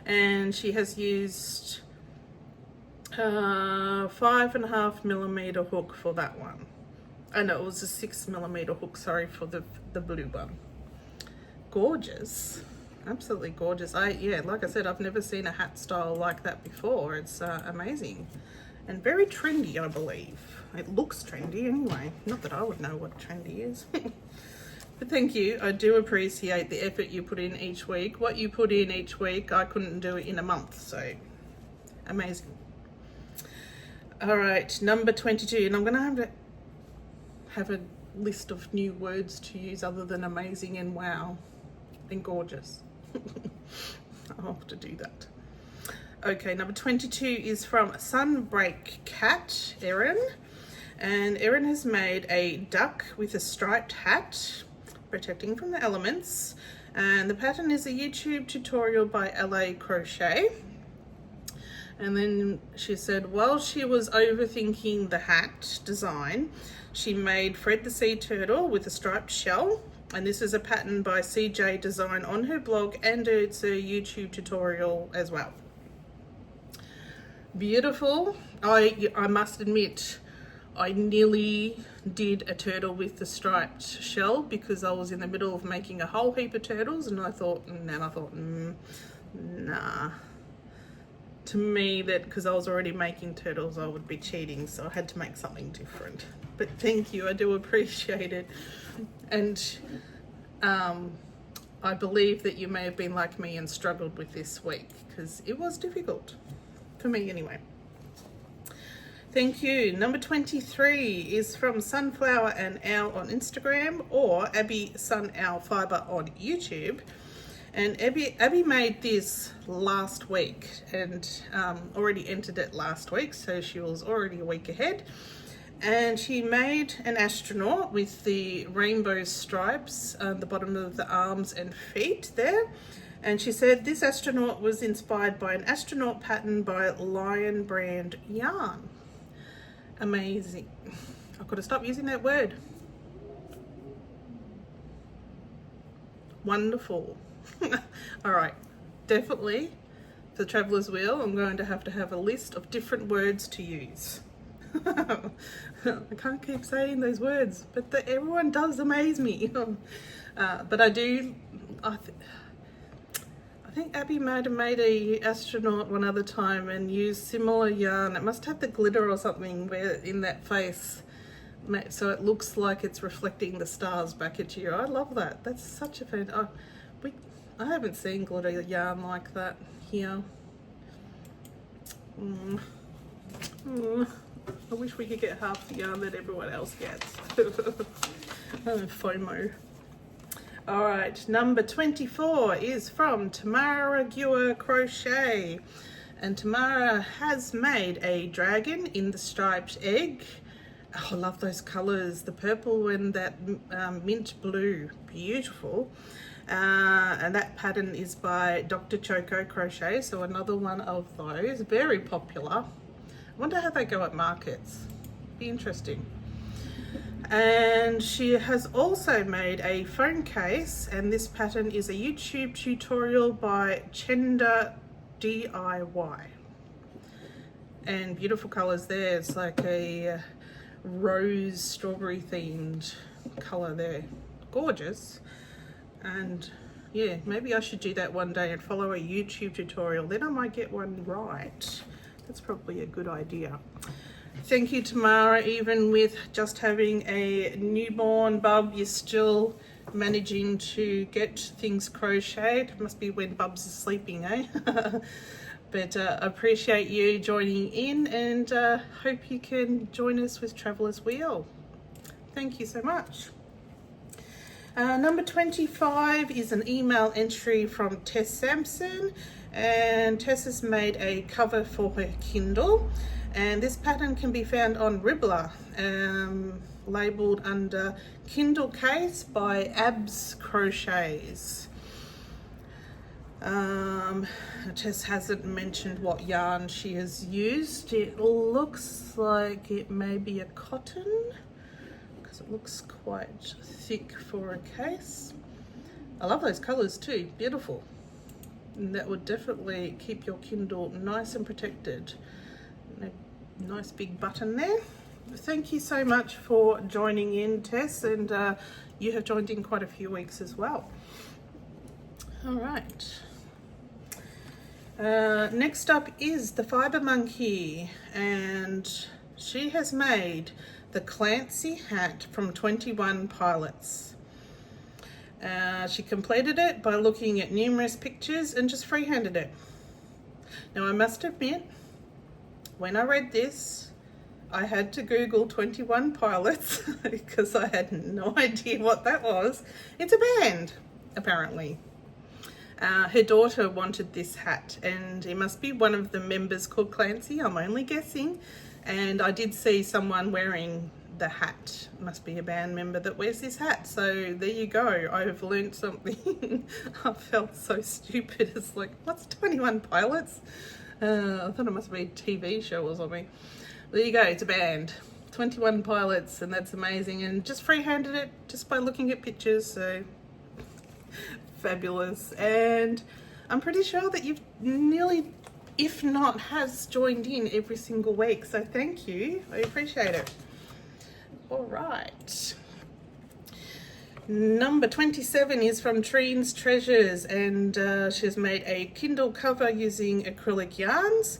S1: And she has used 5.5mm hook for that one. Oh no, it was a 6mm hook, sorry, for the blue one. Gorgeous, absolutely gorgeous. Like I said, I've never seen a hat style like that before. It's amazing and very trendy, I believe. It looks trendy anyway, not that I would know what trendy is. But thank you, I do appreciate the effort you put in each week. What you put in each week, I couldn't do it in a month, so amazing. All right, number 22, and I'm gonna have a list of new words to use other than amazing and wow and gorgeous. I'll have to do that. Okay, number 22 is from Sunbreak Cat, Erin. And Erin has made a duck with a striped hat, protecting from the elements. And the pattern is a YouTube tutorial by Elain Crochet. And then she said, while she was overthinking the hat design, she made Fred the Sea Turtle with a striped shell. And this is a pattern by CJ Design on her blog, and it's a YouTube tutorial as well. Beautiful. I must admit, I nearly did a turtle with the striped shell because I was in the middle of making a whole heap of turtles, and I thought, nah. To me, that because I was already making turtles, I would be cheating, so I had to make something different. But thank you, I do appreciate it. And I believe that you may have been like me and struggled with this week, because it was difficult for me anyway. Thank you. Number 23 is from Sunflower and Owl on Instagram, or Abby Sun Owl Fiber on YouTube. And Abby made this last week and already entered it last week, so she was already a week ahead. And she made an astronaut with the rainbow stripes on the bottom of the arms and feet there. And she said this astronaut was inspired by an astronaut pattern by Lion Brand yarn. Amazing. I've got to stop using that word. Wonderful. All right, definitely for the Traveller's Wheel, I'm going to have a list of different words to use. I can't keep saying those words, but everyone does amaze me. But I think Abby might have made a astronaut one other time and used similar yarn. It must have the glitter or something where in that face, so it looks like it's reflecting the stars back at you. I love that. That's such a fan. I haven't seen glitter yarn like that here. I wish we could get half the yarn that everyone else gets. FOMO. All right, number 24 is from Tamara Crochet. And Tamara has made a dragon in the striped egg. Oh, I love those colors, the purple and that mint blue, beautiful. And that pattern is by Dr. Choco Crochet, so another one of those, very popular. I wonder how they go at markets, be interesting. And she has also made a phone case, and this pattern is a YouTube tutorial by Chenda DIY. and beautiful colors there. It's like a rose strawberry themed color there. Gorgeous. And yeah, maybe I should do that one day and follow a YouTube tutorial. Then I might get one right. That's probably a good idea. Thank you, Tamara. Even with just having a newborn bub, you're still managing to get things crocheted. It must be when Bubs is sleeping, eh? But appreciate you joining in, and hope you can join us with Traveller's Wheel. Thank you so much. Number 25 is an email entry from Tess Sampson, and Tess has made a cover for her Kindle, and this pattern can be found on Ribbler, labelled under Kindle Case by Abs Crochets. Tess hasn't mentioned what yarn she has used. It looks like it may be a cotton, because it looks quite thick for a case. I love those colours too, beautiful. And that would definitely keep your Kindle nice and protected. A nice big button there. Thank you so much for joining in, Tess, and you have joined in quite a few weeks as well. All right. Next up is the Fibre Monkey, and she has made the Clancy hat from 21 Pilots. She completed it by looking at numerous pictures and just freehanded it. Now I must admit, when I read this, I had to Google 21 Pilots because I had no idea what that was. It's a band, apparently. Her daughter wanted this hat, and it must be one of the members called Clancy. I'm only guessing. And I did see someone wearing the hat. It must be a band member that wears this hat. So there you go. I've learned something. I felt so stupid. It's like, what's 21 Pilots? I thought it must be a TV show or something. There you go. It's a band. 21 Pilots, and that's amazing. And just freehanded it just by looking at pictures. So fabulous. And I'm pretty sure that you've nearly, if not has, joined in every single week, so thank you. I appreciate it. All right, number 27 is from Treen's Treasures, and she's made a Kindle cover using acrylic yarns.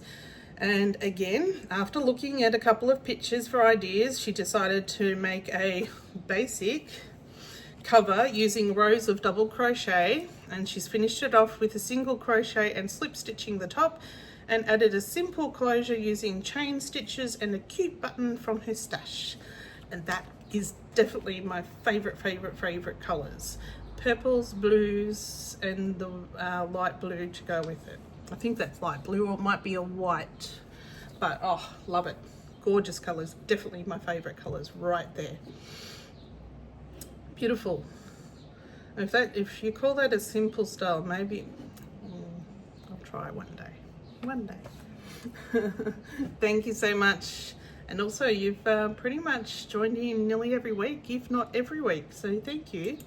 S1: And again, after looking at a couple of pictures for ideas, she decided to make a basic cover using rows of double crochet, and she's finished it off with a single crochet and slip stitching the top, and added a simple closure using chain stitches and a cute button from her stash. And that is definitely my favorite colors: purples, blues, and the light blue to go with it. I think that's light blue, or it might be a white, but oh, love it. Gorgeous colors, definitely my favorite colors right there. Beautiful. If you call that a simple style, maybe I'll try one day. Thank you so much. And also, you've pretty much joined in nearly every week, if not every week, so thank you.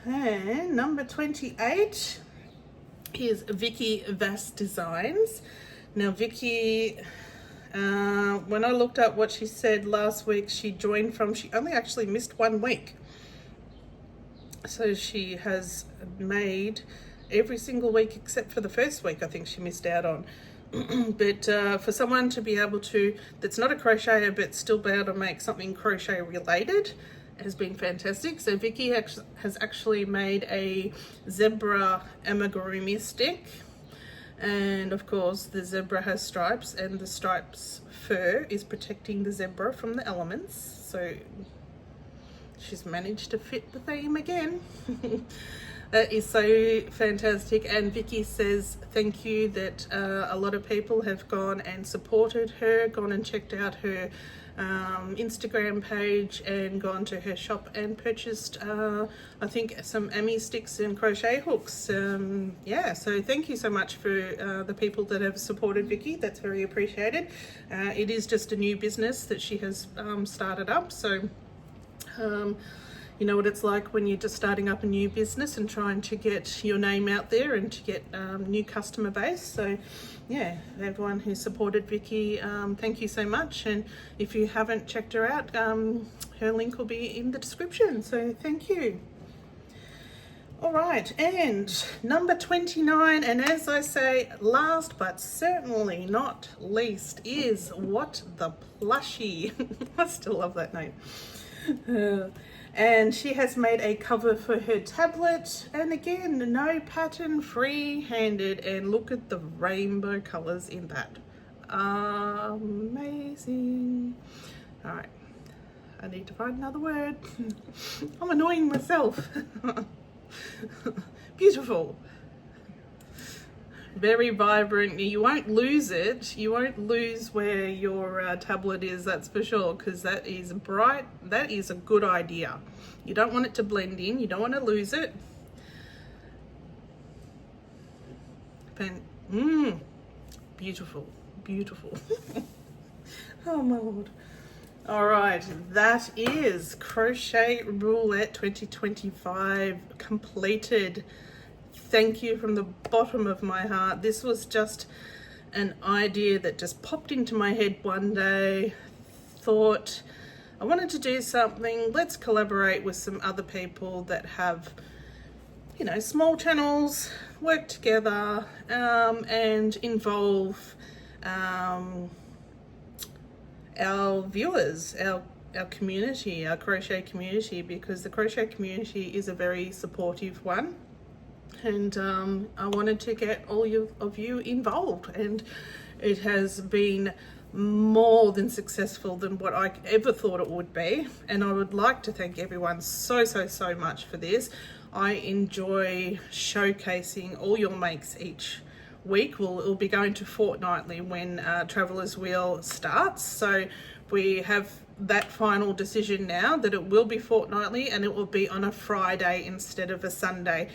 S1: And number 28 is Vicky Vass Designs. Now Vicky, when I looked up what she said last week, she only actually missed 1 week. So she has made every single week except for the first week, I think she missed out on. But for someone to be able to, that's not a crocheter but still be able to make something crochet related, has been fantastic. So Vicky has actually made a zebra amigurumi stick, and of course the zebra has stripes, and the stripes fur is protecting the zebra from the elements, so she's managed to fit the theme again. That is so fantastic. And Vicky says thank you that a lot of people have gone and supported her, gone and checked out her Instagram page, and gone to her shop and purchased I think some Ami sticks and crochet hooks. Yeah, so thank you so much for the people that have supported Vicky. That's very appreciated. It is just a new business that she has started up, so you know what it's like when you're just starting up a new business and trying to get your name out there and to get new customer base. So yeah, everyone who supported Vicky, thank you so much. And if you haven't checked her out, her link will be in the description. So thank you. All right, and number 29, and as I say, last but certainly not least, is What the Plushie. I still love that name. And she has made a cover for her tablet, and again, no pattern, free-handed, and look at the rainbow colors in that. Amazing. All right, I need to find another word. I'm annoying myself. Beautiful, very vibrant. You won't lose it. You won't lose where your tablet is, that's for sure, because that is bright. That is a good idea. You don't want it to blend in. You don't want to lose it. Beautiful, beautiful. Oh my Lord. All right, that is Crochet Roulette 2025 completed. Thank you from the bottom of my heart. This was just an idea that just popped into my head one day. Thought I wanted to do something. Let's collaborate with some other people that have, you know, small channels, work together, and involve our viewers, our community, our crochet community, because the crochet community is a very supportive one, and I wanted to get all of you involved, and it has been more than successful than what I ever thought it would be. And I would like to thank everyone so much for this. I enjoy showcasing all your makes each week. It'll be going to fortnightly when Traveller's Wheel starts. So we have that final decision now that it will be fortnightly, and it will be on a Friday instead of a Sunday,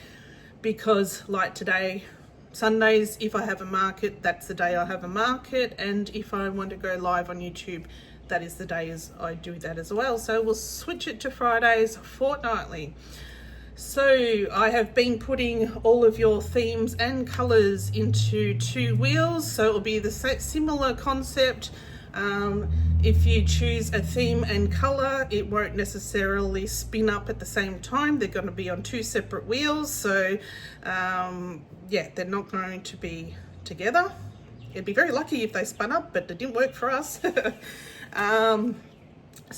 S1: because like today, Sundays, if I have a market, that's the day I have a market, and if I want to go live on YouTube, that is the day I do that as well. So we'll switch it to Fridays fortnightly. So I have been putting all of your themes and colors into 2 wheels, so it will be the similar concept. If you choose a theme and color, it won't necessarily spin up at the same time. They're going to be on 2 separate wheels, so yeah, they're not going to be together. It'd be very lucky if they spun up, but it didn't work for us. So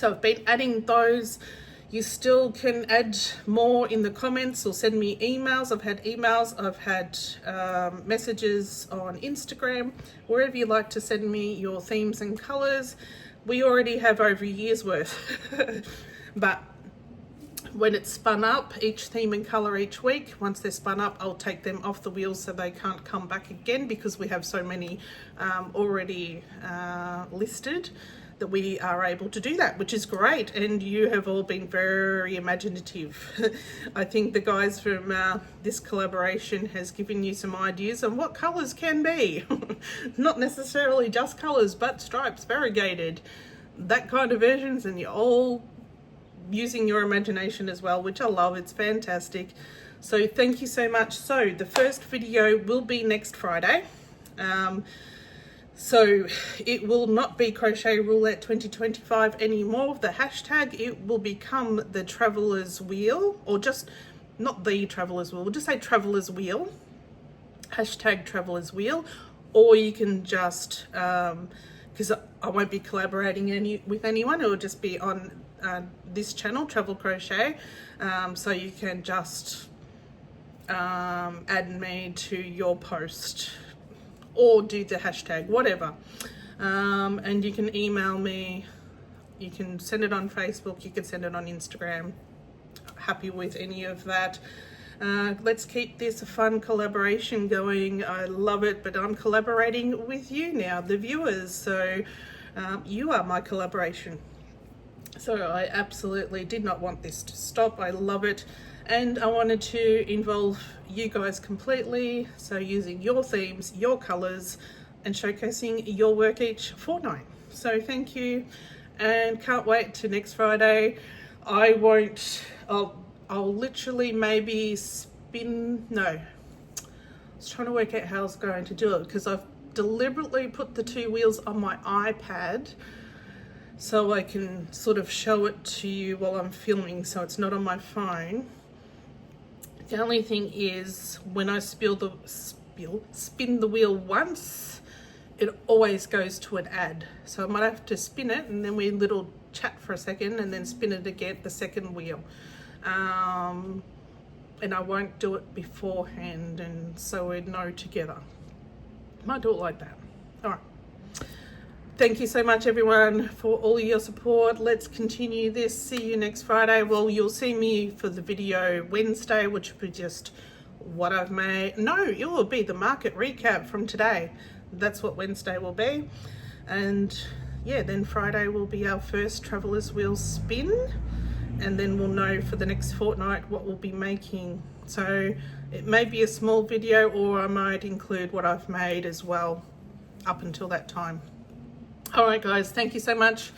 S1: I've been adding those. You still can add more in the comments or send me emails. I've had emails, I've had messages on Instagram, wherever you like to send me your themes and colors. We already have over a year's worth, but when it's spun up, each theme and color each week, once they're spun up, I'll take them off the wheels so they can't come back again, because we have so many already listed that we are able to do that, which is great. And you have all been very imaginative. I think the guys from this collaboration has given you some ideas on what colors can be. Not necessarily just colors, but stripes, variegated, that kind of versions, and you're all using your imagination as well, which I love. It's fantastic. So thank you so much. So the first video will be next Friday. So it will not be Crochet Roulette 2025 anymore, the hashtag. It will become the Traveller's Wheel, or just not the Traveller's Wheel, we'll just say Traveller's Wheel, hashtag Traveller's Wheel. Or you can just, because I won't be collaborating with anyone, it will just be on this channel, Travel Crochet. So you can just add me to your post, or do the hashtag, whatever. And you can email me, you can send it on Facebook, you can send it on Instagram. Happy with any of that. Let's keep this a fun collaboration going. I love it, but I'm collaborating with you now, the viewers, so you are my collaboration. So I absolutely did not want this to stop. I love it, and I wanted to involve you guys completely, so using your themes, your colors, and showcasing your work each fortnight. So thank you, and can't wait to next Friday. I won't, I'll literally maybe spin, no. I was trying to work out how I was going to do it, because I've deliberately put the 2 wheels on my iPad so I can sort of show it to you while I'm filming, so it's not on my phone. The only thing is, when I spin the wheel once, it always goes to an ad. So I might have to spin it and then we little chat for a second and then spin it again, the second wheel. And I won't do it beforehand, and so we know together. Might do it like that. All right. Thank you so much, everyone, for all your support. Let's continue this. See you next Friday. Well, you'll see me for the video Wednesday, which will be just what I've made. No, it will be the market recap from today. That's what Wednesday will be. And yeah, then Friday will be our first Traveller's Wheel spin. And then we'll know for the next fortnight what we'll be making. So it may be a small video, or I might include what I've made as well up until that time. All right, guys, thank you so much.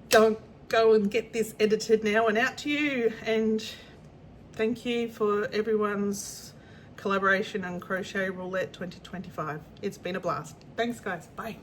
S1: Go and get this edited now and out to you. And thank you for everyone's collaboration on Crochet Roulette 2025. It's been a blast. Thanks, guys. Bye.